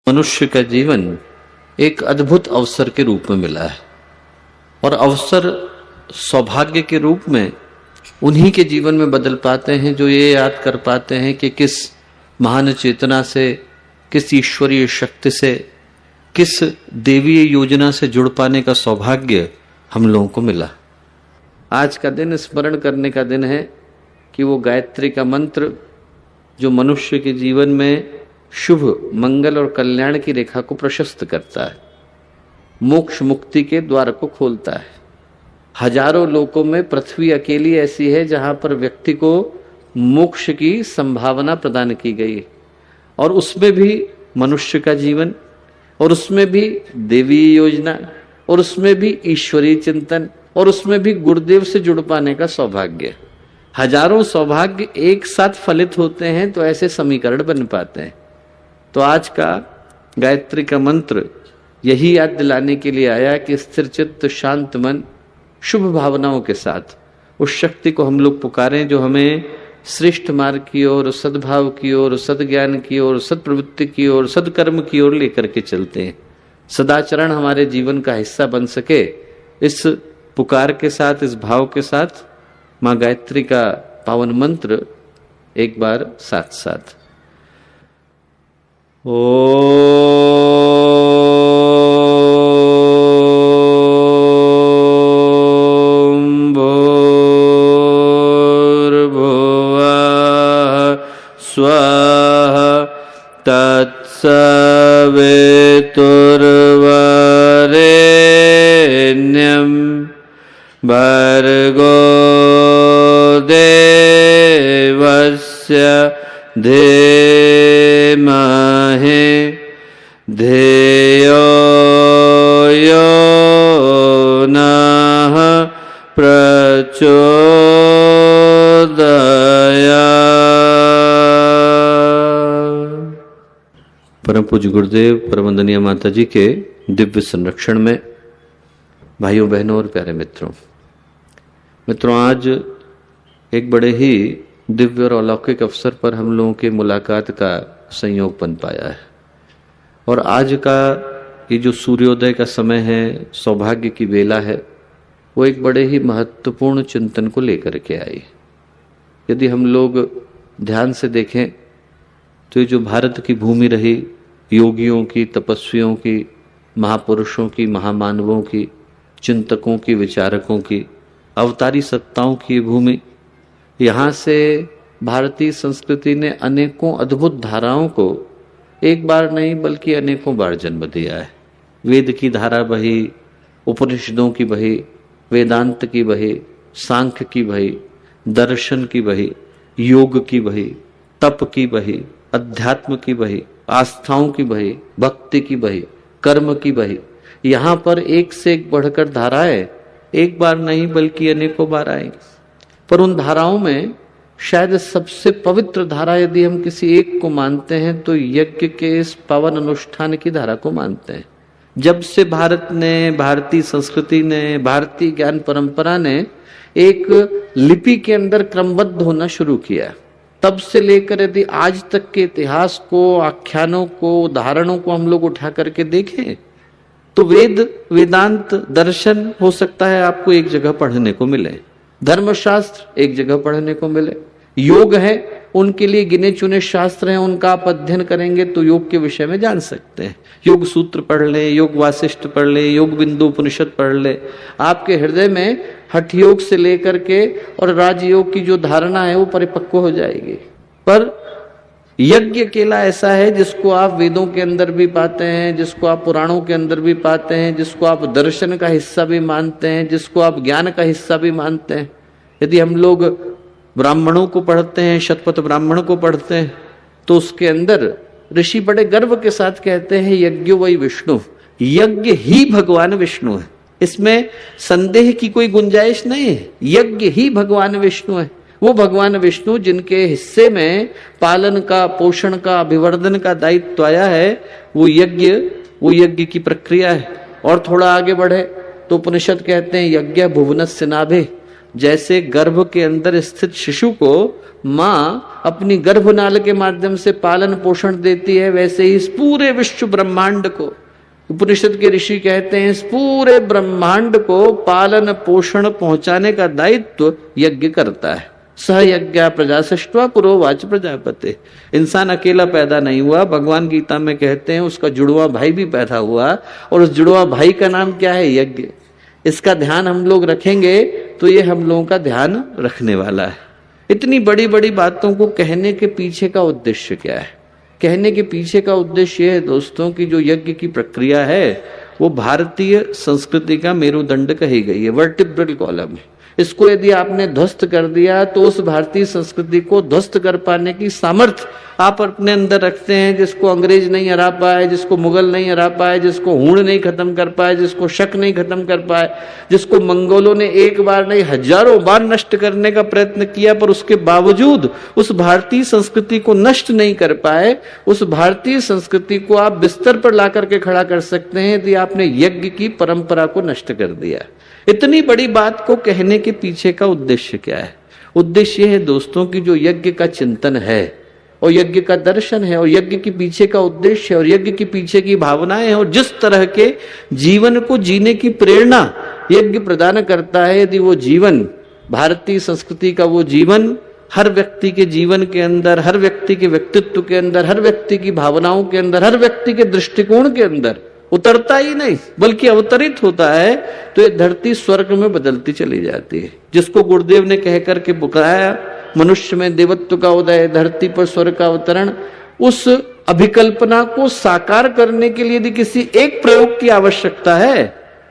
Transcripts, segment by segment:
मनुष्य का जीवन एक अद्भुत अवसर के रूप में मिला है और अवसर सौभाग्य के रूप में उन्हीं के जीवन में बदल पाते हैं जो ये याद कर पाते हैं कि किस महान चेतना से, किस ईश्वरीय शक्ति से, किस देवीय योजना से जुड़ पाने का सौभाग्य हम लोगों को मिला। आज का दिन स्मरण करने का दिन है कि वो गायत्री का मंत्र जो मनुष्य के जीवन में शुभ, मंगल और कल्याण की रेखा को प्रशस्त करता है, मोक्ष मुक्ति के द्वार को खोलता है। हजारों लोकों में पृथ्वी अकेली ऐसी है जहां पर व्यक्ति को मोक्ष की संभावना प्रदान की गई है, और उसमें भी मनुष्य का जीवन, और उसमें भी देवी योजना, और उसमें भी ईश्वरीय चिंतन, और उसमें भी गुरुदेव से जुड़ पाने का सौभाग्य। हजारों सौभाग्य एक साथ फलित होते हैं तो ऐसे समीकरण बन पाते हैं। तो आज का गायत्री का मंत्र यही याद दिलाने के लिए आया कि स्थिर चित्त, शांत मन, शुभ भावनाओं के साथ उस शक्ति को हम लोग पुकारें जो हमें श्रेष्ठ मार्ग की ओर, सद्भाव की ओर, सद्ज्ञान की ओर, सत्प्रवृत्ति की ओर, सदकर्म की ओर लेकर के चलते हैं। सदाचरण हमारे जीवन का हिस्सा बन सके, इस पुकार के साथ, इस भाव के साथ माँ गायत्री का पावन मंत्र एक बार साथ साथ। ओम भूर्भुवः स्वः तत्सवितुर्वरेण्यं भर्गो देवस्य धीमहि धियो यो नः प्रचोदयात्। परम पूज्य गुरुदेव परम वंदनीय माता जी के दिव्य संरक्षण में भाइयों, बहनों और प्यारे मित्रों, आज एक बड़े ही दिव्य और अलौकिक अवसर पर हम लोगों के मुलाकात का संयोग बन पाया है। और आज का ये जो सूर्योदय का समय है, सौभाग्य की बेला है, वो एक बड़े ही महत्वपूर्ण चिंतन को लेकर के आई। यदि हम लोग ध्यान से देखें तो ये जो भारत की भूमि रही, योगियों की, तपस्वियों की, महापुरुषों की, महामानवों की, चिंतकों की, विचारकों की, अवतारी सत्ताओं की भूमि, यहाँ से भारतीय संस्कृति ने अनेकों अद्भुत धाराओं को एक बार नहीं बल्कि अनेकों बार जन्म दिया है। वेद की धारा बही, उपनिषदों की बही, वेदांत की बही, सांख्य की बही, दर्शन की बही, योग की बही, तप की बही, अध्यात्म की बही, आस्थाओं की बही, भक्ति की बही, कर्म की बही। यहाँ पर एक से एक बढ़कर धाराएं एक बार नहीं बल्कि अनेकों बार आएंगी। पर उन धाराओं में शायद सबसे पवित्र धारा यदि हम किसी एक को मानते हैं तो यज्ञ के इस पावन अनुष्ठान की धारा को मानते हैं। जब से भारत ने, भारतीय संस्कृति ने, भारतीय ज्ञान परंपरा ने एक लिपि के अंदर क्रमबद्ध होना शुरू किया, तब से लेकर यदि आज तक के इतिहास को, आख्यानों को, उदाहरणों को हम लोग उठा करके देखें तो वेद, वेदांत, दर्शन हो सकता है आपको एक जगह पढ़ने को मिले, धर्मशास्त्र एक जगह पढ़ने को मिले, योग है उनके लिए गिने चुने शास्त्र हैं, उनका आप अध्ययन करेंगे तो योग के विषय में जान सकते हैं। योग सूत्र पढ़ ले, योग वासिष्ठ पढ़ ले, योग बिंदु उपनिषद पढ़ ले, आपके हृदय में हठ योग से लेकर के और राजयोग की जो धारणा है वो परिपक्व हो जाएगी। पर यज्ञ अकेला ऐसा है जिसको आप वेदों के अंदर भी पाते हैं, जिसको आप पुराणों के अंदर भी पाते हैं, जिसको आप दर्शन का हिस्सा भी मानते हैं, जिसको आप ज्ञान का हिस्सा भी मानते हैं। यदि हम लोग ब्राह्मणों को पढ़ते हैं, शतपथ ब्राह्मण को पढ़ते हैं, तो उसके अंदर ऋषि बड़े गर्व के साथ कहते हैं यज्ञो वही विष्णु, यज्ञ ही भगवान विष्णु है। इसमें संदेह की कोई गुंजाइश नहीं है, यज्ञ ही भगवान विष्णु है। वो भगवान विष्णु जिनके हिस्से में पालन का, पोषण का, अभिवर्धन का दायित्व आया है, वो यज्ञ की प्रक्रिया है। और थोड़ा आगे बढ़े तो उपनिषद कहते हैं यज्ञ भुवनस्य नाभे, जैसे गर्भ के अंदर स्थित शिशु को माँ अपनी गर्भनाल के माध्यम से पालन पोषण देती है, वैसे ही इस पूरे विश्व ब्रह्मांड को, उपनिषद के ऋषि कहते हैं, इस पूरे ब्रह्मांड को पालन पोषण पहुंचाने का दायित्व यज्ञ करता है। सह यज्ञ प्रजा सृष्ट्वा पुरोवाच प्रजापते। इंसान अकेला पैदा नहीं हुआ, भगवान गीता में कहते हैं उसका जुड़वा भाई भी पैदा हुआ, और उस जुड़वा भाई का नाम क्या है? यज्ञ। इसका ध्यान हम लोग रखेंगे तो ये हम लोगों का ध्यान रखने वाला है। इतनी बड़ी बड़ी बातों को कहने के पीछे का उद्देश्य क्या है? कहने के पीछे का उद्देश्य है दोस्तों कि जो यज्ञ की प्रक्रिया है वो भारतीय संस्कृति का मेरुदंड कही गई है, वर्टिब्रल कॉलम है। इसको यदि आपने ध्वस्त कर दिया तो उस भारतीय संस्कृति को ध्वस्त कर पाने की सामर्थ्य आप अपने अंदर रखते हैं, जिसको अंग्रेज नहीं हरा पाए, जिसको मुगल नहीं हरा पाए, जिसको हूण नहीं खत्म कर पाए, जिसको शक नहीं खत्म कर पाए, जिसको मंगोलों ने एक बार नहीं हजारों बार नष्ट करने का प्रयत्न किया, पर उसके बावजूद उस भारतीय संस्कृति को नष्ट नहीं कर पाए। उस भारतीय संस्कृति को आप बिस्तर पर ला करके खड़ा कर सकते हैं यदि आपने यज्ञ की परंपरा को नष्ट कर दिया। इतनी बड़ी बात को कहने के पीछे का उद्देश्य क्या है? उद्देश्य है दोस्तों कि जो यज्ञ का चिंतन है और यज्ञ का दर्शन है और यज्ञ के पीछे का उद्देश्य है और यज्ञ के पीछे की भावनाएं हैं और जिस तरह के जीवन को जीने की प्रेरणा यज्ञ प्रदान करता है, यदि वो जीवन भारतीय संस्कृति का वो जीवन हर व्यक्ति के जीवन के अंदर, हर व्यक्ति के व्यक्तित्व के अंदर, हर व्यक्ति की भावनाओं के अंदर, हर व्यक्ति के दृष्टिकोण के अंदर उतरता ही नहीं बल्कि अवतरित होता है, तो ये धरती स्वर्ग में बदलती चली जाती है। जिसको गुरुदेव ने कह करके बुलाया, मनुष्य में देवत्व का उदय, धरती पर स्वर्ग का अवतरण, उस अभिकल्पना को साकार करने के लिए यदि किसी एक प्रयोग की आवश्यकता है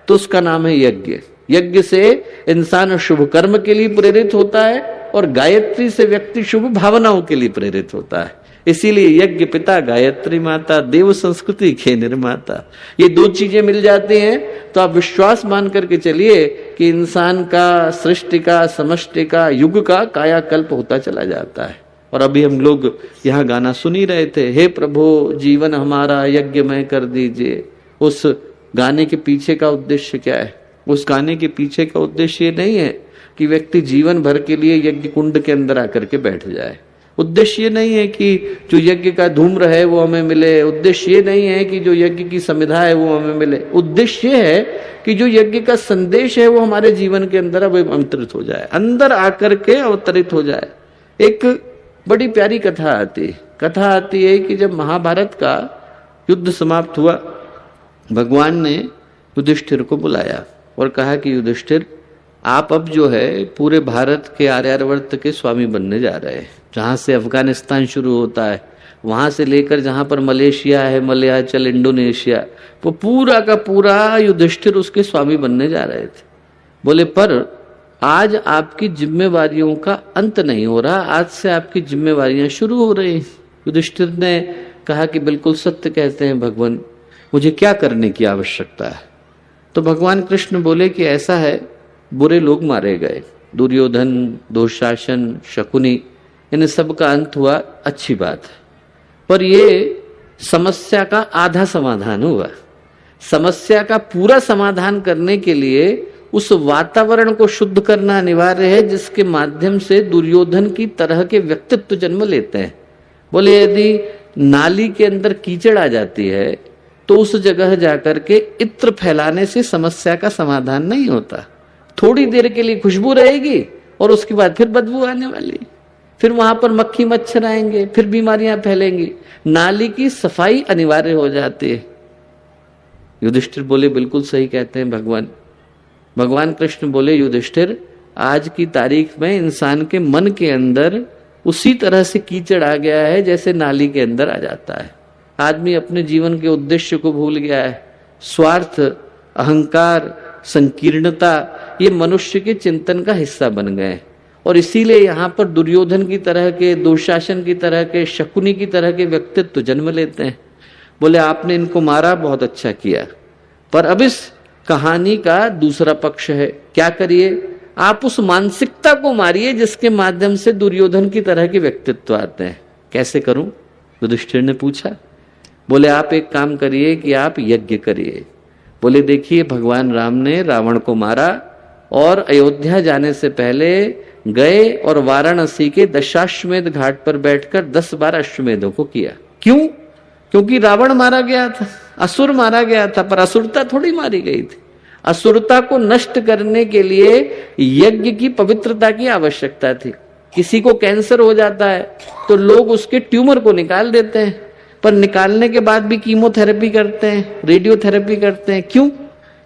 तो उसका नाम है यज्ञ। यज्ञ से इंसान शुभ कर्म के लिए प्रेरित होता है और गायत्री से व्यक्ति शुभ भावनाओं के लिए प्रेरित होता है। इसीलिए यज्ञ पिता गायत्री माता, देव संस्कृति के निर्माता, ये दो चीजें मिल जाती हैं तो आप विश्वास मान करके चलिए कि इंसान का, सृष्टि का, समष्टि का, युग का कायाकल्प होता चला जाता है। और अभी हम लोग यहाँ गाना सुन ही रहे थे, हे प्रभु जीवन हमारा यज्ञमय कर दीजिए। उस गाने के पीछे का उद्देश्य क्या है? उस गाने के पीछे का उद्देश्य ये नहीं है कि व्यक्ति जीवन भर के लिए यज्ञ कुंड के अंदर आकर के बैठ जाए। उद्देश्य ये नहीं है कि जो यज्ञ का धूम्र है वो हमें मिले। उद्देश्य ये नहीं है कि जो यज्ञ की समिधा है वो हमें मिले। उद्देश्य ये है कि जो यज्ञ का संदेश है वो हमारे जीवन के अंदर अब अवतरित हो जाए, अंदर आकर के अवतरित हो जाए। एक बड़ी प्यारी कथा आती है कि जब महाभारत का युद्ध समाप्त हुआ, भगवान ने युधिष्ठिर को बुलाया और कहा कि युधिष्ठिर, आप अब जो है पूरे भारत के आर्यावर्त के स्वामी बनने जा रहे हैं। जहां से अफगानिस्तान शुरू होता है, वहां से लेकर जहां पर मलेशिया है, मलयाचल, इंडोनेशिया, वो पूरा का पूरा युधिष्ठिर उसके स्वामी बनने जा रहे थे। बोले पर आज आपकी जिम्मेवारियों का अंत नहीं हो रहा, आज से आपकी जिम्मेवारियां शुरू हो रही। युधिष्ठिर ने कहा कि बिल्कुल सत्य कहते हैं भगवान, मुझे क्या करने की आवश्यकता है? तो भगवान कृष्ण बोले कि ऐसा है, बुरे लोग मारे गए, दुर्योधन, दुशासन, शकुनी, इन सब का अंत हुआ, अच्छी बात है, पर ये समस्या का आधा समाधान हुआ। समस्या का पूरा समाधान करने के लिए उस वातावरण को शुद्ध करना अनिवार्य है जिसके माध्यम से दुर्योधन की तरह के व्यक्तित्व जन्म लेते हैं। बोले यदि नाली के अंदर कीचड़ आ जाती है तो उस जगह जाकर के इत्र फैलाने से समस्या का समाधान नहीं होता। थोड़ी देर के लिए खुशबू रहेगी और उसके बाद फिर बदबू आने वाली, फिर वहां पर मक्खी मच्छर आएंगे, फिर बीमारियां फैलेंगी। नाली की सफाई अनिवार्य हो जाती है। युधिष्ठिर बोले बिल्कुल सही कहते हैं भगवान। भगवान कृष्ण बोले युधिष्ठिर, आज की तारीख में इंसान के मन के अंदर उसी तरह से कीचड़ आ गया है जैसे नाली के अंदर आ जाता है। आदमी अपने जीवन के उद्देश्य को भूल गया है। स्वार्थ, अहंकार, संकीर्णता, ये मनुष्य के चिंतन का हिस्सा बन गए और इसीलिए यहाँ पर दुर्योधन की तरह के, दुशासन की तरह के, शकुनी की तरह के व्यक्तित्व जन्म लेते हैं। बोले आपने इनको मारा, बहुत अच्छा किया, पर अब इस कहानी का दूसरा पक्ष है। क्या करिए? आप उस मानसिकता को मारिए जिसके माध्यम से दुर्योधन की तरह के व्यक्तित्व आते हैं। कैसे करूं? युधिष्ठिर ने पूछा। बोले आप एक काम करिए कि आप यज्ञ करिए। बोले देखिए, भगवान राम ने रावण को मारा और अयोध्या जाने से पहले गए और वाराणसी के दशाश्वमेध घाट पर बैठकर 10-12 अश्वमेधों को किया। क्यों? क्योंकि रावण मारा गया था, असुर मारा गया था, पर असुरता थोड़ी मारी गई थी। असुरता को नष्ट करने के लिए यज्ञ की पवित्रता की आवश्यकता थी। किसी को कैंसर हो जाता है तो लोग उसके ट्यूमर को निकाल देते हैं, पर निकालने के बाद भी कीमोथेरेपी करते हैं, रेडियोथेरेपी करते हैं। क्यों?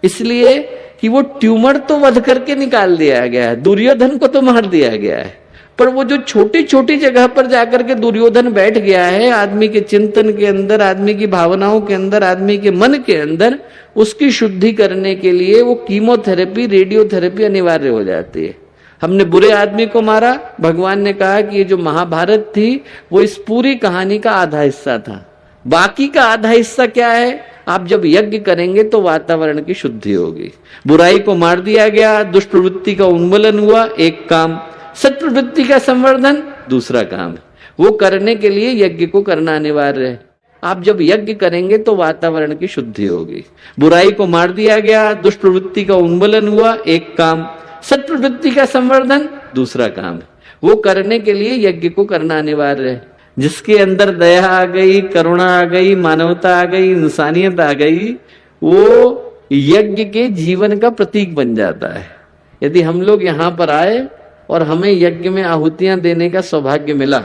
इसलिए कि वो ट्यूमर तो वध करके निकाल दिया गया है, दुर्योधन को तो मार दिया गया है, पर वो जो छोटी छोटी जगह पर जाकर के दुर्योधन बैठ गया है, आदमी के चिंतन के अंदर, आदमी की भावनाओं के अंदर, आदमी के मन के अंदर, उसकी शुद्धि करने के लिए वो कीमोथेरेपी, रेडियोथेरेपी अनिवार्य हो जाती है। हमने बुरे आदमी को मारा, भगवान ने कहा कि ये जो महाभारत थी वो इस पूरी कहानी का आधा हिस्सा था। बाकी का आधा हिस्सा क्या है? आप जब यज्ञ करेंगे तो वातावरण की शुद्धि होगी। बुराई को मार दिया गया, दुष्ट प्रवृत्ति का उन्मूलन हुआ, एक काम। सत प्रवृत्ति का संवर्धन, दूसरा काम। वो करने के लिए यज्ञ को करना अनिवार्य है। आप जब यज्ञ करेंगे तो वातावरण की शुद्धि होगी। बुराई को मार दिया गया, दुष्ट प्रवृत्ति का उन्मूलन हुआ, एक काम। सत प्रवृत्ति का संवर्धन, दूसरा काम। वो करने के लिए यज्ञ को करना अनिवार्य है। जिसके अंदर दया आ गई, करुणा आ गई, मानवता आ गई, इंसानियत आ गई, वो यज्ञ के जीवन का प्रतीक बन जाता है। यदि हम लोग यहाँ पर आए और हमें यज्ञ में आहुतियां देने का सौभाग्य मिला,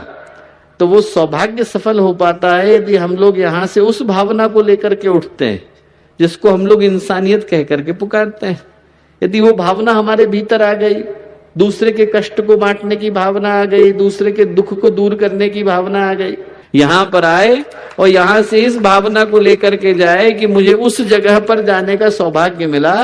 तो वो सौभाग्य सफल हो पाता है यदि हम लोग यहाँ से उस भावना को लेकर के उठते हैं जिसको हम लोग इंसानियत कह करके पुकारते हैं। यदि वो भावना हमारे भीतर आ गई, दूसरे के कष्ट को बांटने की भावना आ गई, दूसरे के दुख को दूर करने की भावना आ गई, यहाँ पर आए और यहाँ से इस भावना को लेकर के जाए कि मुझे उस जगह पर जाने का सौभाग्य मिला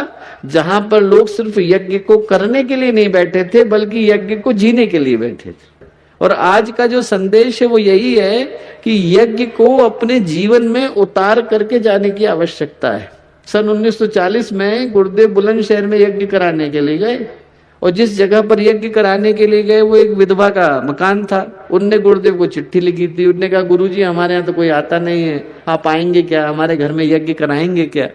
जहां पर लोग सिर्फ यज्ञ को करने के लिए नहीं बैठे थे, बल्कि यज्ञ को जीने के लिए बैठे थे। और आज का जो संदेश है वो यही है कि यज्ञ को अपने जीवन में उतार करके जाने की आवश्यकता है। सन 1940 में गुरुदेव बुलंदशहर में यज्ञ कराने के लिए गए, और जिस जगह पर यज्ञ कराने के लिए गए वो एक विधवा का मकान था। उनने गुरुदेव को चिट्ठी लिखी थी। उनने कहा, गुरुजी हमारे यहाँ तो कोई आता नहीं है, आप आएंगे क्या, हमारे घर में यज्ञ कराएंगे क्या?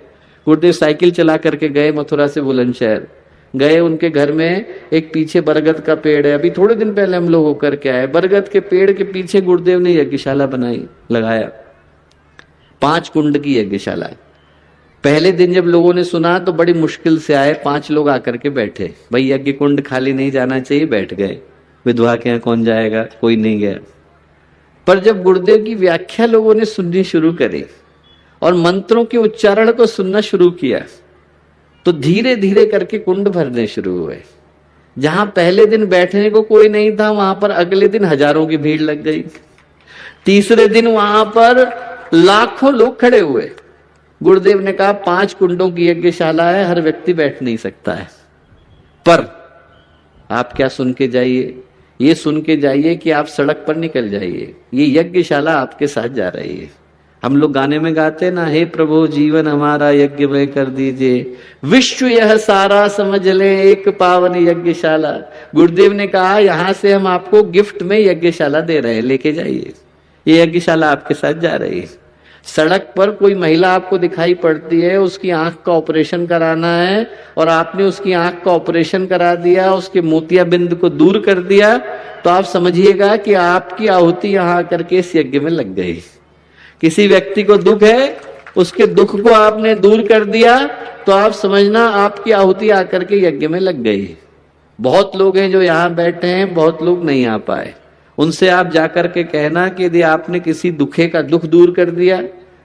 गुरुदेव साइकिल चला करके गए, मथुरा से बुलंदशहर गए। उनके घर में एक पीछे बरगद का पेड़ है, अभी थोड़े दिन पहले हम लोग होकर के आए। बरगद के पेड़ के पीछे गुरुदेव ने यज्ञशाला बनाई, लगाया 5 कुंड की यज्ञशाला। पहले दिन जब लोगों ने सुना तो बड़ी मुश्किल से आए, 5 लोग आकर के बैठे। भाई यज्ञ कुंड खाली नहीं जाना चाहिए, बैठ गए। विधवा के यहाँ कौन जाएगा, कोई नहीं गया। पर जब गुरुदेव की व्याख्या लोगों ने सुननी शुरू करी और मंत्रों के उच्चारण को सुनना शुरू किया, तो धीरे धीरे करके कुंड भरने शुरू हुए। जहां पहले दिन बैठने को कोई नहीं था, वहां पर अगले दिन हजारों की भीड़ लग गई। तीसरे दिन वहां पर लाखों लोग खड़े हुए। गुरुदेव ने कहा 5 कुंडों की यज्ञशाला है, हर व्यक्ति बैठ नहीं सकता है। पर आप क्या सुन के जाइए, ये सुन के जाइए कि आप सड़क पर निकल जाइए, ये यज्ञशाला आपके साथ जा रही है। हम लोग गाने में गाते ना, हे प्रभु जीवन हमारा यज्ञमय कर दीजिए, विश्व यह सारा समझ ले एक पावन यज्ञशाला। गुरुदेव ने कहा यहां से हम आपको गिफ्ट में यज्ञशाला दे रहे हैं, लेके जाइए। ये यज्ञशाला आपके साथ जा रही है। सड़क पर कोई महिला आपको दिखाई पड़ती है, उसकी आंख का ऑपरेशन कराना है और आपने उसकी आंख का ऑपरेशन करा दिया, उसके मोतियाबिंद को दूर कर दिया, तो आप समझिएगा कि आपकी आहुति यहां आकर के इस यज्ञ में लग गई। किसी व्यक्ति को दुख है, उसके दुख को आपने दूर कर दिया, तो आप समझना आपकी आहुति आकर के यज्ञ में लग गई। बहुत लोग हैं जो यहाँ बैठे हैं, बहुत लोग नहीं आ पाए। उनसे आप जाकर के कहना कि यदि आपने किसी दुखे का दुख दूर कर दिया,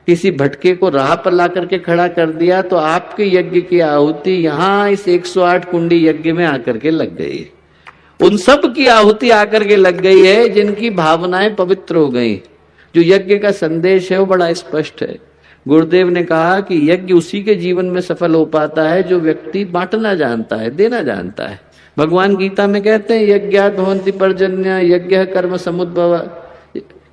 किसी भटके को राह पर ला करके खड़ा कर दिया, तो आपके यज्ञ की आहुति यहाँ इस 108 कुंडी यज्ञ में आकर के लग गई। उन सब की आहुति आकर के लग गई है जिनकी भावनाएं पवित्र हो गई। जो यज्ञ का संदेश है वो बड़ा स्पष्ट है। गुरुदेव ने कहा कि यज्ञ उसी के जीवन में सफल हो पाता है जो व्यक्ति बांटना जानता है, देना जानता है। भगवान गीता में कहते हैं यज्ञात् भवन्ति पर्जन्य यज्ञ कर्म समुद्भव।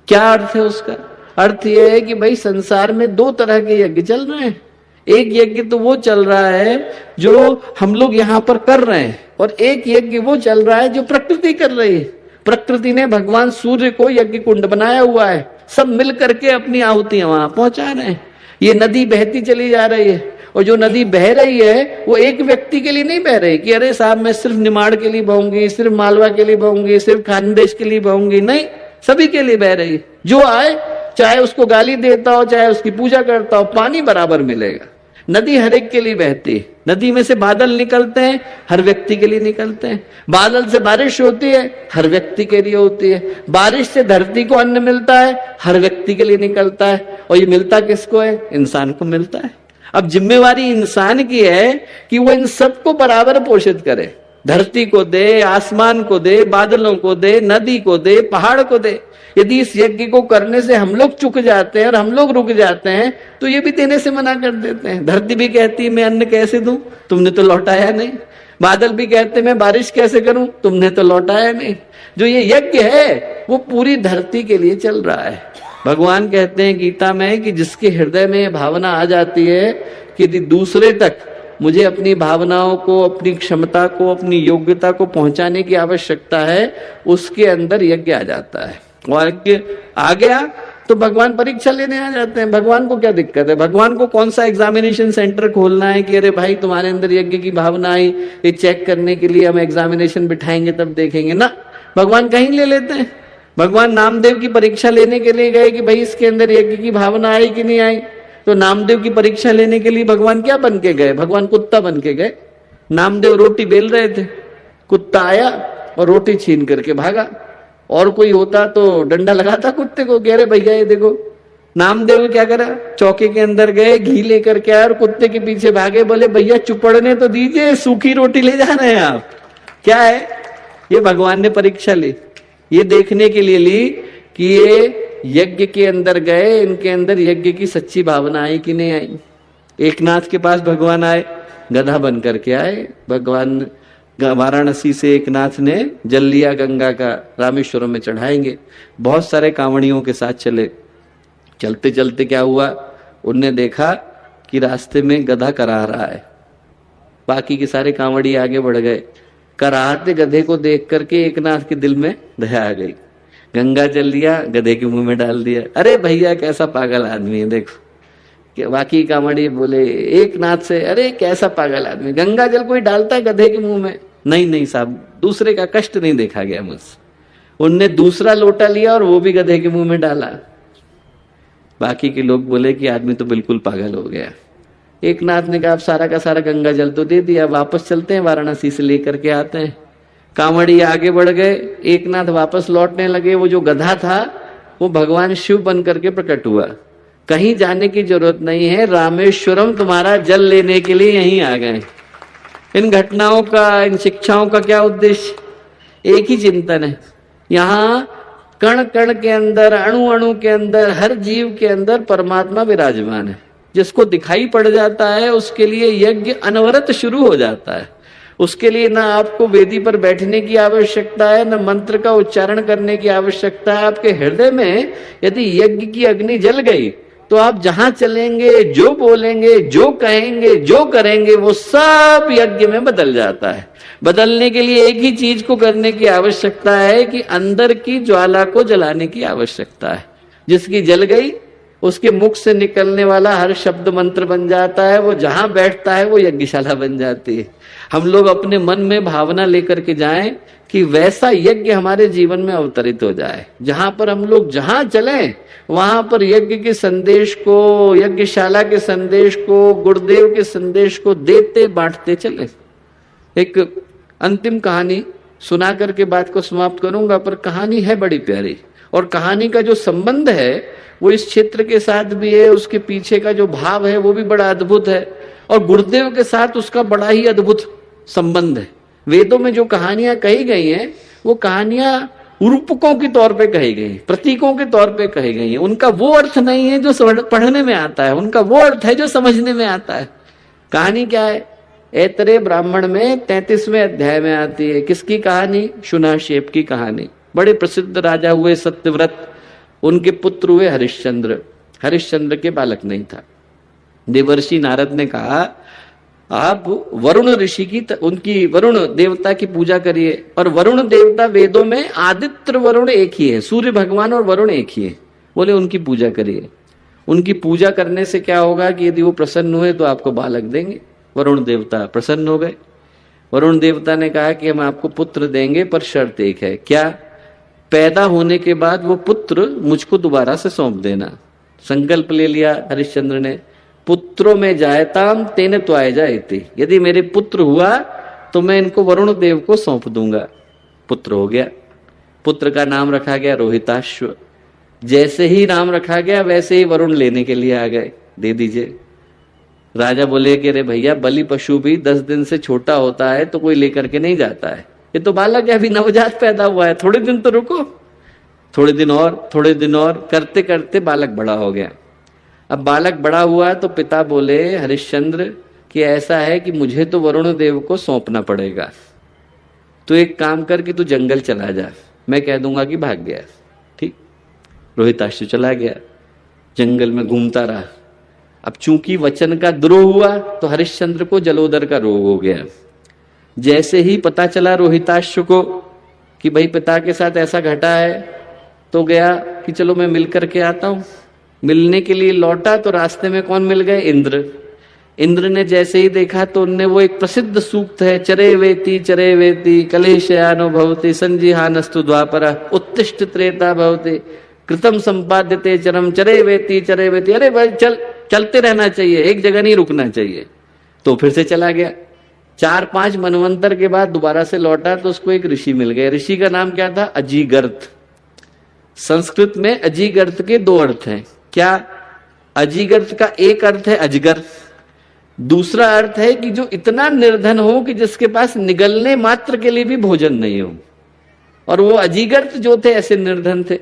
क्या अर्थ है उसका? अर्थ यह है कि भाई संसार में 2 तरह के यज्ञ चल रहे हैं। एक यज्ञ तो वो चल रहा है जो हम लोग यहाँ पर कर रहे हैं, और एक यज्ञ वो चल रहा है जो प्रकृति कर रही है। प्रकृति ने भगवान सूर्य को यज्ञ कुंड बनाया हुआ है, सब मिल करके अपनी आहुतियां वहां पहुंचा रहे हैं। ये नदी बहती चली जा रही है, और जो नदी बह रही है वो एक व्यक्ति के लिए नहीं बह रही कि अरे साहब मैं सिर्फ निमाड़ के लिए बहूंगी, सिर्फ मालवा के लिए बहूंगी, सिर्फ खानदेश के लिए बहूंगी, नहीं, सभी के लिए बह रही है। जो आए, चाहे उसको गाली देता हो, चाहे उसकी पूजा करता हो, पानी बराबर मिलेगा। नदी हर एक के लिए बहती है। नदी में से बादल निकलते हैं, हर व्यक्ति के लिए निकलते हैं। बादल से बारिश होती है, हर व्यक्ति के लिए होती है। बारिश से धरती को अन्न मिलता है, हर व्यक्ति के लिए निकलता है। और ये मिलता किसको है? इंसान को मिलता है। अब जिम्मेवारी इंसान की है कि वो इन सबको बराबर पोषित करे। धरती को दे, आसमान को दे, बादलों को दे, नदी को दे, पहाड़ को दे। यदि इस यज्ञ को करने से हम लोग चुक जाते हैं और हम लोग रुक जाते हैं तो ये भी देने से मना कर देते हैं। धरती भी कहती है मैं अन्न कैसे दूं, तुमने तो लौटाया नहीं। बादल भी कहते हैं मैं बारिश कैसे करूं, तुमने तो लौटाया नहीं। जो ये यज्ञ है वो पूरी धरती के लिए चल रहा है। भगवान कहते हैं गीता में कि जिसके हृदय में भावना आ जाती है कि यदि दूसरे तक मुझे अपनी भावनाओं को, अपनी क्षमता को, अपनी योग्यता को पहुंचाने की आवश्यकता है, उसके अंदर यज्ञ आ जाता है। और आ गया तो भगवान परीक्षा लेने आ जाते हैं। भगवान को क्या दिक्कत है? भगवान को कौन सा एग्जामिनेशन सेंटर खोलना है कि अरे भाई तुम्हारे अंदर यज्ञ की भावना आई, ये चेक करने के लिए हम एग्जामिनेशन बिठाएंगे तब देखेंगे ना। भगवान कहीं ले लेते हैं। भगवान नामदेव की परीक्षा लेने के लिए गए कि भाई इसके अंदर यज्ञ की भावना आई कि नहीं आई। तो नामदेव की परीक्षा लेने के लिए भगवान क्या बन के गए? भगवान कुत्ता बन के गए। नामदेव रोटी बेल रहे थे, कुत्ता आया और रोटी छीन करके भागा। और कोई होता तो डंडा लगाता कुत्ते को, कह रहे भैया ये देखो। नामदेव ने क्या करा? चौके के अंदर गए, घी लेकर के आए और कुत्ते के पीछे भागे। बोले भैया चुपड़ने तो दीजिए, सूखी रोटी ले जा रहे हैं आप। क्या है ये? भगवान ने परीक्षा ली, ये देखने के लिए ली कि ये यज्ञ के अंदर गए, इनके अंदर यज्ञ की सच्ची भावना आई कि नहीं आई। एकनाथ के पास भगवान आए, गधा बन करके आए। भगवान वाराणसी से एकनाथ ने जल लिया गंगा का, रामेश्वरम में चढ़ाएंगे। बहुत सारे कांवड़ियों के साथ चले। चलते चलते क्या हुआ, उनने देखा कि रास्ते में गधा करा रहा है। बाकी के सारे कांवड़ी आगे बढ़ गए। कराहते गधे को देख करके एकनाथ के दिल में दया आ गई। गंगा जल लिया, गधे के मुंह में डाल दिया। अरे भैया कैसा पागल आदमी है, देखो। बाकी कांवड़ी बोले एकनाथ से, अरे कैसा पागल आदमी, गंगा जल कोई डालता है गधे के मुंह में? नहीं नहीं साहब, दूसरे का कष्ट नहीं देखा गया मुझसे। उनने दूसरा लोटा लिया और वो भी गधे के मुंह में डाला। बाकी के लोग बोले कि आदमी तो बिल्कुल पागल हो गया। एकनाथ ने कहा आप सारा का सारा गंगा जल तो दे दिया, वापस चलते हैं, वाराणसी से लेकर के आते हैं। कांवड़ी आगे बढ़ गए, एकनाथ वापस लौटने लगे। वो जो गधा था वो भगवान शिव बन करके प्रकट हुआ। कहीं जाने की जरूरत नहीं है, रामेश्वरम तुम्हारा जल लेने के लिए यहीं आ गए। इन घटनाओं का, इन शिक्षाओं का क्या उद्देश्य? एक ही चिंतन है। यहाँ कण कण के अंदर, अणु अणु के अंदर, हर जीव के अंदर परमात्मा विराजमान है। जिसको दिखाई पड़ जाता है उसके लिए यज्ञ अनवरत शुरू हो जाता है। उसके लिए ना आपको वेदी पर बैठने की आवश्यकता है, ना मंत्र का उच्चारण करने की आवश्यकता है। आपके हृदय में यदि यज्ञ की अग्नि जल गई तो आप जहां चलेंगे, जो बोलेंगे, जो कहेंगे, जो करेंगे, वो सब यज्ञ में बदल जाता है। बदलने के लिए एक ही चीज को करने की आवश्यकता है कि अंदर की ज्वाला को जलाने की आवश्यकता है। जिसकी जल गई उसके मुख से निकलने वाला हर शब्द मंत्र बन जाता है। वो जहां बैठता है वो यज्ञशाला बन जाती है। हम लोग अपने मन में भावना लेकर के जाएं कि वैसा यज्ञ हमारे जीवन में अवतरित हो जाए। जहां पर हम लोग जहां चलें वहां पर यज्ञ के संदेश को, यज्ञशाला के संदेश को, गुरुदेव के संदेश को देते बांटते चले। एक अंतिम कहानी सुना करके बात को समाप्त करूंगा, पर कहानी है बड़ी प्यारी। और कहानी का जो संबंध है वो इस क्षेत्र के साथ भी है, उसके पीछे का जो भाव है वो भी बड़ा अद्भुत है, और गुरुदेव के साथ उसका बड़ा ही अद्भुत संबंध है। वेदों में जो कहानियां कही गई हैं वो कहानियां रूपकों के तौर पे कही गई, प्रतीकों के तौर पे कही गई है। उनका वो अर्थ नहीं है जो पढ़ने में आता है, उनका वो अर्थ है जो समझने में आता है। कहानी क्या है? ऐतरेय ब्राह्मण में 33वें अध्याय में आती है। किसकी कहानी? शुनाशेप की कहानी। बड़े प्रसिद्ध राजा हुए सत्यव्रत, उनके पुत्र हुए हरिश्चंद्र। हरिश्चंद्र के बालक नहीं था। देवर्षि नारद ने कहा आप वरुण ऋषि की, उनकी वरुण देवता की पूजा करिए। और वरुण देवता वेदों में आदित्य वरुण एक ही है, सूर्य भगवान और वरुण एक ही है। बोले उनकी पूजा करिए। उनकी पूजा करने से क्या होगा कि यदि वो प्रसन्न हुए तो आपको बालक देंगे। वरुण देवता प्रसन्न हो गए। वरुण देवता ने कहा कि हम आपको पुत्र देंगे, पर शर्त एक है। क्या? पैदा होने के बाद वो पुत्र मुझको दोबारा से सौंप देना। संकल्प ले लिया हरिश्चंद्र ने, पुत्रों में जायताम तेने तो आए जाए, यदि मेरे पुत्र हुआ तो मैं इनको वरुण देव को सौंप दूंगा। पुत्र हो गया। पुत्र का नाम रखा गया रोहिताश्व। जैसे ही नाम रखा गया वैसे ही वरुण लेने के लिए आ गए, दे दीजिए। राजा बोले कि अरे भैया, बलि पशु भी 10 दिन से छोटा होता है तो कोई लेकर के नहीं जाता है, ये तो बालक है, अभी नवजात पैदा हुआ है, थोड़े दिन तो रुको। थोड़े दिन और करते करते बालक बड़ा हो गया। अब बालक बड़ा हुआ तो पिता बोले हरिश्चंद्र कि ऐसा है कि मुझे तो वरुण देव को सौंपना पड़ेगा, तो एक काम कर कि तू जंगल चला जा, मैं कह दूंगा कि भाग गया। ठीक। रोहिताश्व चला गया, जंगल में घूमता रहा। अब चूंकि वचन का द्रोह हुआ तो हरिश्चंद्र को जलोदर का रोग हो गया। जैसे ही पता चला रोहिताश्व को कि भाई पिता के साथ ऐसा घटा है, तो गया कि चलो मैं मिल करके आता हूं। मिलने के लिए लौटा तो रास्ते में कौन मिल गए? इंद्र। इंद्र ने जैसे ही देखा तो उनने वो एक प्रसिद्ध सूक्त है, चरे वेति कलेशयानो भवति संजिहानस्तु द्वापर उत्तिष्ठ त्रेता भवति कृतम संपाद्यते चरम चरे वेति। अरे भाई चलते रहना चाहिए, एक जगह नहीं रुकना चाहिए। तो फिर से चला गया। 4-5 मनवंतर के बाद दोबारा से लौटा तो उसको एक ऋषि मिल गए। ऋषि का नाम क्या था? अजीगर्थ। संस्कृत में अजीगर्थ के 2 अर्थ हैं। क्या? अजीगर्थ का एक अर्थ है अजगर, दूसरा अर्थ है कि जो इतना निर्धन हो कि जिसके पास निगलने मात्र के लिए भी भोजन नहीं हो। और वो अजीगर्थ जो थे ऐसे निर्धन थे।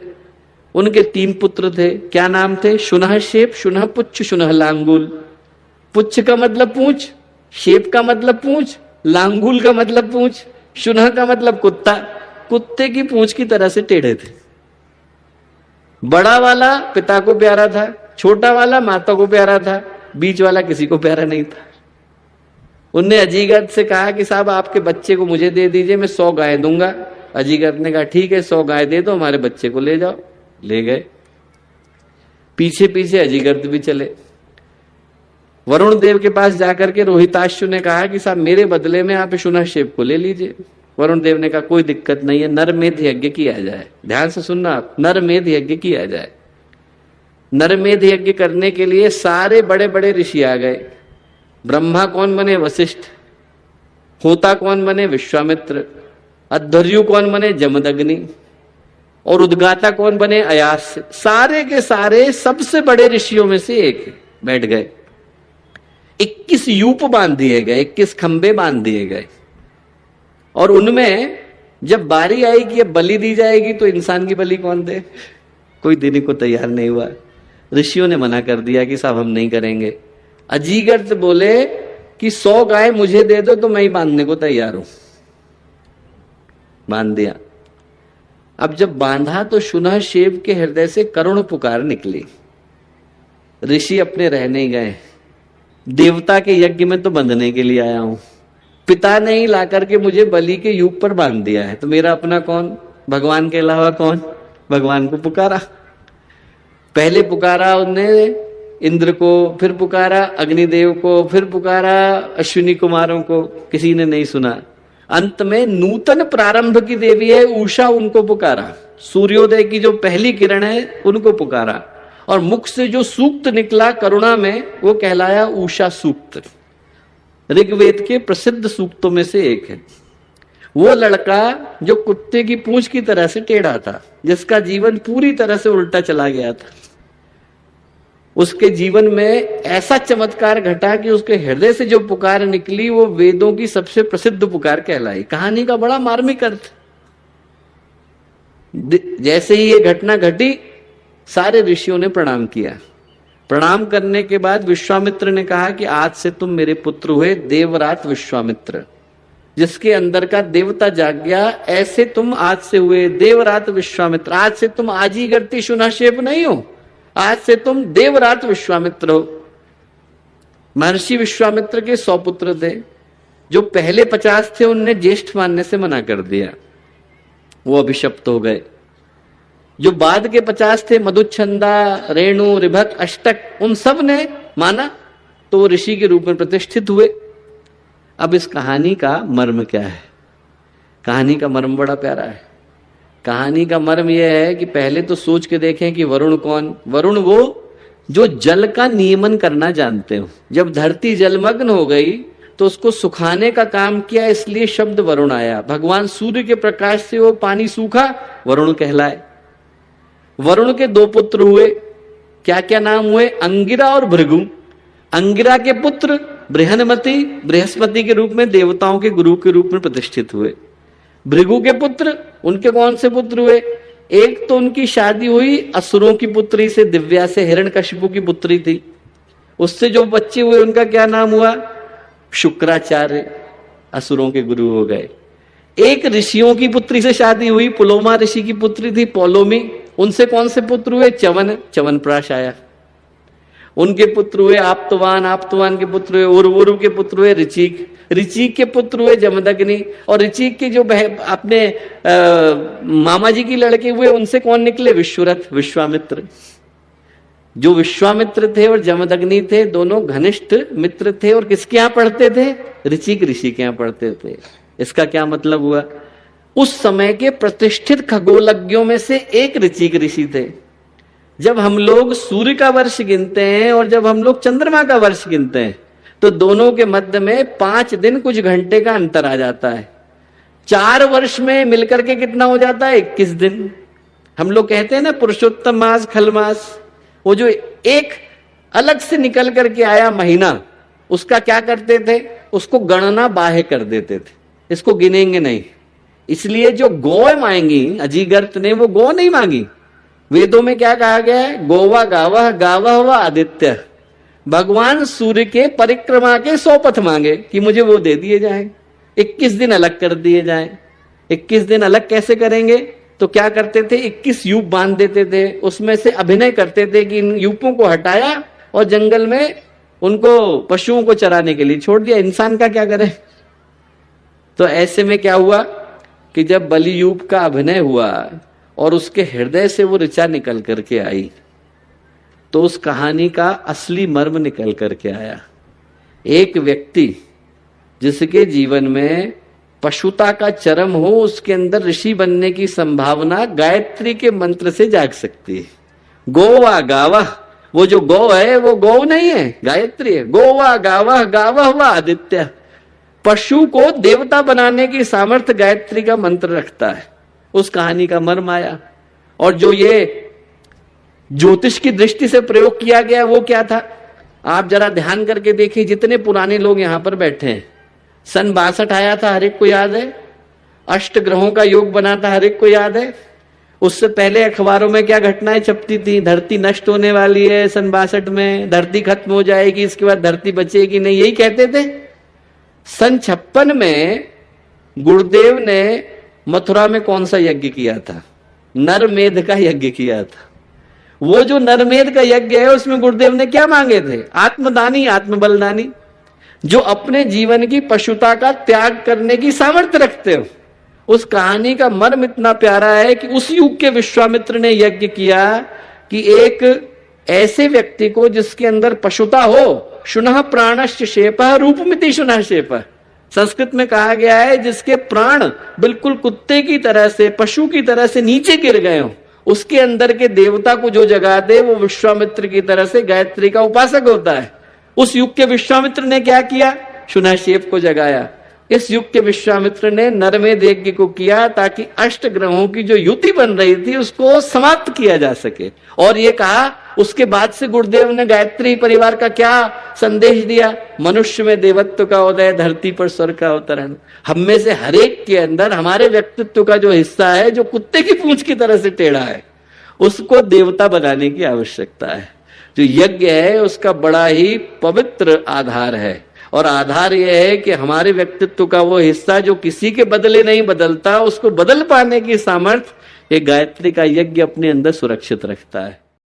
उनके 3 पुत्र थे। क्या नाम थे? शुनह शेप, शुनह पुच्छ, शुनह लांगुल। पुच्छ का मतलब पूंछ, शेप का मतलब पूंछ, लांगुल का मतलब पूंछ, शुनह का मतलब कुत्ता। कुत्ते की पूंछ की तरह से टेढ़े थे। बड़ा वाला पिता को प्यारा था, छोटा वाला माता को प्यारा था, बीच वाला किसी को प्यारा नहीं था। उनने अजीगर्थ से कहा कि साहब आपके बच्चे को मुझे दे दीजिए, मैं 100 गाय दूंगा। अजीगर्थ ने कहा ठीक है, 100 गाय दे दो, हमारे बच्चे को ले जाओ। ले गए। पीछे पीछे अजीगर्थ भी चले। वरुण देव के पास जाकर के रोहिताश्व ने कहा कि साहब मेरे बदले में आप शुनह शेप को ले लीजिए। वरुण देव ने कहा कोई दिक्कत नहीं है, नरमेध यज्ञ किया जाए। ध्यान से सुनना आप, नरमेध यज्ञ किया जाए। नरमेध यज्ञ करने के लिए सारे बड़े बड़े ऋषि आ गए। ब्रह्मा कौन बने? वशिष्ठ। होता कौन बने? विश्वामित्र। अध्वर्यु कौन बने? जमदग्नि। और उद्गाता कौन बने? अयास। सारे के सारे सबसे बड़े ऋषियों में से एक बैठ गए। 21 यूप बांध दिए गए, 21 खंबे बांध दिए गए। और उनमें जब बारी आई कि अब बलि दी जाएगी तो इंसान की बलि कौन दे? कोई देने को तैयार नहीं हुआ। ऋषियों ने मना कर दिया कि साहब हम नहीं करेंगे। अजीगर्थ बोले कि 100 गाय मुझे दे दो तो मैं ही बांधने को तैयार हूं। बांध दिया। अब जब बांधा तो शुनह शेप के हृदय से करुण पुकार निकली। ऋषि अपने रहने गए। देवता के यज्ञ में तो बंधने के लिए आया हूं, पिता ने ही ला करके मुझे बलि के यूप पर बांध दिया है, तो मेरा अपना कौन? भगवान के अलावा कौन? भगवान को पुकारा। पहले पुकारा उनने इंद्र को, फिर पुकारा अग्निदेव को, फिर पुकारा अश्विनी कुमारों को, किसी ने नहीं सुना। अंत में नूतन प्रारंभ की देवी है उषा, उनको पुकारा। सूर्योदय की जो पहली किरण है उनको पुकारा। और मुख से जो सूक्त निकला करुणा में वो कहलाया उषा सूक्त। ऋग्वेद के प्रसिद्ध सूक्तों में से एक है। वो लड़का जो कुत्ते की पूंछ की तरह से टेढ़ा था, जिसका जीवन पूरी तरह से उल्टा चला गया था, उसके जीवन में ऐसा चमत्कार घटा कि उसके हृदय से जो पुकार निकली वो वेदों की सबसे प्रसिद्ध पुकार कहलाई। कहानी का बड़ा मार्मिक अर्थ। जैसे ही ये घटना घटी सारे ऋषियों ने प्रणाम किया। प्रणाम करने के बाद विश्वामित्र ने कहा कि आज से तुम मेरे पुत्र हुए देवरात विश्वामित्र, जिसके अंदर का देवता जाग गया, ऐसे तुम आज से हुए देवरात विश्वामित्र। आज से तुम आजीगर्ती शुनाशेप नहीं हो, आज से तुम देवरात विश्वामित्र हो। महर्षि विश्वामित्र के 100 पुत्र थे। जो पहले 50 थे उनने ज्येष्ठ मानने से मना कर दिया, वो अभिशप्त हो गए। जो बाद के 50 थे, मधुच्छंदा, रेणु, ऋभक, अष्टक, उन सब ने माना तो वो ऋषि के रूप में प्रतिष्ठित हुए। अब इस कहानी का मर्म क्या है? कहानी का मर्म बड़ा प्यारा है। कहानी का मर्म यह है कि पहले तो सोच के देखें कि वरुण कौन? वरुण वो जो जल का नियमन करना जानते हो। जब धरती जलमग्न हो गई तो उसको सुखाने का काम किया, इसलिए शब्द वरुण आया। भगवान सूर्य के प्रकाश से वो पानी सूखा, वरुण कहलाए। वरुण के 2 पुत्र हुए। क्या क्या नाम हुए? अंगिरा और भृगु। अंगिरा के पुत्र बृहन्मति, बृहस्पति के रूप में देवताओं के गुरु के रूप में प्रतिष्ठित हुए। भृगु के पुत्र, उनके कौन से पुत्र हुए? एक तो उनकी शादी हुई असुरों की पुत्री से, दिव्या से, हिरण्यकशिपु की पुत्री थी। उससे जो बच्चे हुए उनका क्या नाम हुआ? शुक्राचार्य, असुरों के गुरु हो गए। एक ऋषियों की पुत्री से शादी हुई, पुलोमा ऋषि की पुत्री थी पौलोमी। उनसे कौन से पुत्र हुए? च्यवन, च्यवनप्राश आया। उनके पुत्र हुए आप्तवान, आप्तवान के पुत्र हुए उर्वरु के पुत्र हुए ऋचिक, ऋचिक के पुत्र हुए जमदग्नि, और ऋचिक के जो अपने मामा जी की लड़के हुए उनसे कौन निकले? विश्वरथ, विश्वामित्र। जो विश्वामित्र थे और जमदग्नि थे, दोनों घनिष्ठ मित्र थे और किसके यहाँ पढ़ते थे? ऋचिक ऋषि के यहाँ पढ़ते थे। इसका क्या मतलब हुआ? उस समय के प्रतिष्ठित खगोलज्ञों में से एक ऋचिक ऋषि थे। जब हम लोग सूर्य का वर्ष गिनते हैं और जब हम लोग चंद्रमा का वर्ष गिनते हैं तो दोनों के मध्य में 5 दिन कुछ घंटे का अंतर आ जाता है। 4 वर्ष में मिलकर के कितना हो जाता है? 21 दिन। हम लोग कहते हैं ना पुरुषोत्तम मास, खल मास। वो जो एक अलग से निकल करके आया महीना, उसका क्या करते थे? उसको गणना बाह्य कर देते थे, इसको गिनेंगे नहीं। इसलिए जो गौ मांगी अजीगर्त ने, वो गौ नहीं मांगी। वेदों में क्या कहा गया है? गोवा गावह गावह व आदित्य। भगवान सूर्य के परिक्रमा के 100 पथ मांगे कि मुझे वो दे दिए जाएं, 21 दिन अलग कर दिए जाएं। 21 दिन अलग कैसे करेंगे? तो क्या करते थे? 21 यूप बांध देते थे, उसमें से अभिनय करते थे कि इन यूपों को हटाया और जंगल में उनको पशुओं को चराने के लिए छोड़ दिया। इंसान का क्या करे? तो ऐसे में क्या हुआ कि जब बलि यूप का अभिनय हुआ और उसके हृदय से वो ऋचा निकल करके आई, तो उस कहानी का असली मर्म निकल करके आया। एक व्यक्ति जिसके जीवन में पशुता का चरम हो, उसके अंदर ऋषि बनने की संभावना गायत्री के मंत्र से जाग सकती है। गोवा गावह, वो जो गौ है वो गौ नहीं है, गायत्री है। गोवा गावह गावह व आदित्य। पशु को देवता बनाने की सामर्थ्य गायत्री का मंत्र रखता है। उस कहानी का मर्म आया। और जो ये ज्योतिष की दृष्टि से प्रयोग किया गया वो क्या था? आप जरा ध्यान करके देखिए, जितने पुराने लोग यहां पर बैठे हैं, सन 62 आया था, हर एक को याद है। अष्ट ग्रहों का योग बना था, हर एक को याद है। उससे पहले अखबारों में क्या घटनाएं छपती थी? धरती नष्ट होने वाली है सन 62 में, धरती खत्म हो जाएगी, इसके बाद धरती बचेगी नहीं, यही कहते थे। सन 56 में गुरुदेव ने मथुरा में कौन सा यज्ञ किया था? नरमेध का यज्ञ किया था। वो जो नरमेध का यज्ञ है उसमें गुरुदेव ने क्या मांगे थे? आत्मदानी, आत्मबलदानी, जो अपने जीवन की पशुता का त्याग करने की सामर्थ्य रखते हो। उस कहानी का मर्म इतना प्यारा है कि उस युग के विश्वामित्र ने यज्ञ किया कि एक ऐसे व्यक्ति को जिसके अंदर पशुता हो, शुनः प्राणश्च शेपः रूपमिति शुनः शेपः। संस्कृत में कहा गया है जिसके प्राण बिल्कुल कुत्ते की तरह से, पशु की तरह से नीचे गिर गए हो, उसके अंदर के देवता को जो जगा दे वो विश्वामित्र की तरह से गायत्री का उपासक होता है। उस युग के विश्वामित्र ने क्या किया? शुनहशेप को जगाया। इस युग के विश्वामित्र ने नरमेध यज्ञ को किया ताकि अष्ट ग्रहों की जो युति बन रही थी उसको समाप्त किया जा सके। और ये कहा, उसके बाद से गुरुदेव ने गायत्री परिवार का क्या संदेश दिया? मनुष्य में देवत्व का उदय, धरती पर स्वर का अवतरण। हम में से हर एक के अंदर हमारे व्यक्तित्व का जो हिस्सा है, जो कुत्ते की पूंछ की तरह से टेढ़ा है, उसको देवता बनाने की आवश्यकता है। जो यज्ञ है उसका बड़ा ही पवित्र आधार है, और आधार यह है कि हमारे व्यक्तित्व का वो हिस्सा जो किसी के बदले नहीं बदलता, उसको बदल पाने की सामर्थ्य ये गायत्री का यज्ञ अपने अंदर सुरक्षित रखता है।